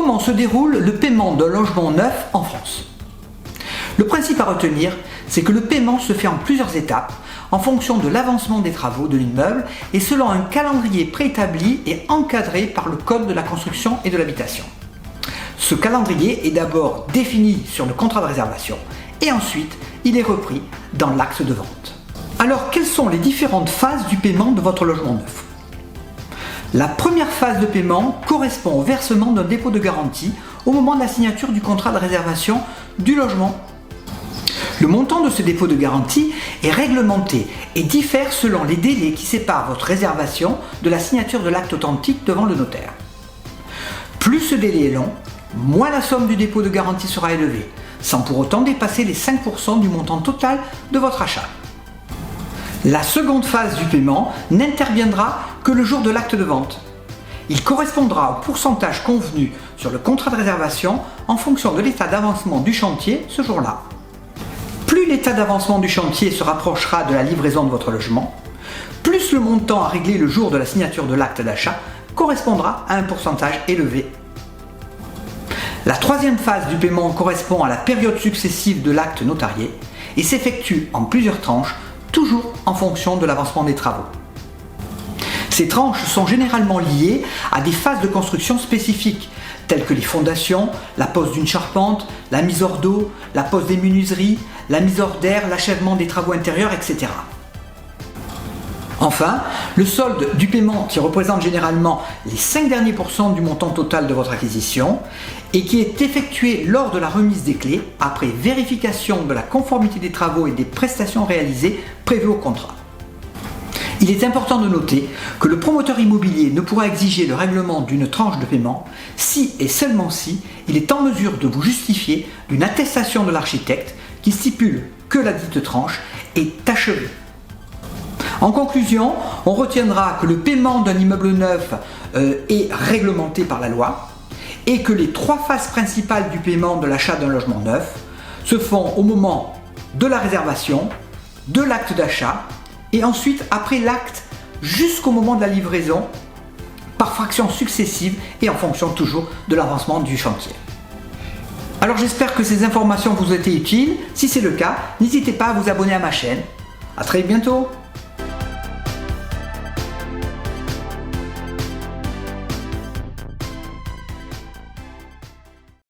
comment se déroule le paiement d'un logement neuf en France? Le principe à retenir, c'est que le paiement se fait en plusieurs étapes en fonction de l'avancement des travaux de l'immeuble et selon un calendrier préétabli et encadré par le Code de la construction et de l'habitation. Ce calendrier est d'abord défini sur le contrat de réservation et ensuite il est repris dans l'acte de vente. Alors, quelles sont les différentes phases du paiement de votre logement neuf? La première phase de paiement correspond au versement d'un dépôt de garantie au moment de la signature du contrat de réservation du logement. Le montant de ce dépôt de garantie est réglementé et diffère selon les délais qui séparent votre réservation de la signature de l'acte authentique devant le notaire. Plus ce délai est long, moins la somme du dépôt de garantie sera élevée, sans pour autant dépasser les 5% du montant total de votre achat. La seconde phase du paiement n'interviendra que le jour de l'acte de vente. Il correspondra au pourcentage convenu sur le contrat de réservation en fonction de l'état d'avancement du chantier ce jour-là. Plus l'état d'avancement du chantier se rapprochera de la livraison de votre logement, plus le montant à régler le jour de la signature de l'acte d'achat correspondra à un pourcentage élevé. La troisième phase du paiement correspond à la période successive de l'acte notarié et s'effectue en plusieurs tranches, toujours en fonction de l'avancement des travaux. Ces tranches sont généralement liées à des phases de construction spécifiques, telles que les fondations, la pose d'une charpente, la mise hors d'eau, la pose des menuiseries, la mise hors d'air, l'achèvement des travaux intérieurs, etc. Enfin, le solde du paiement qui représente généralement les 5 derniers pourcents du montant total de votre acquisition et qui est effectué lors de la remise des clés après vérification de la conformité des travaux et des prestations réalisées prévues au contrat. Il est important de noter que le promoteur immobilier ne pourra exiger le règlement d'une tranche de paiement si et seulement si il est en mesure de vous justifier d'une attestation de l'architecte qui stipule que la dite tranche est achevée. En conclusion, on retiendra que le paiement d'un immeuble neuf est réglementé par la loi et que les 3 phases principales du paiement de l'achat d'un logement neuf se font au moment de la réservation, de l'acte d'achat et ensuite après l'acte jusqu'au moment de la livraison par fractions successives et en fonction toujours de l'avancement du chantier. Alors j'espère que ces informations vous ont été utiles. Si c'est le cas, n'hésitez pas à vous abonner à ma chaîne. À très bientôt.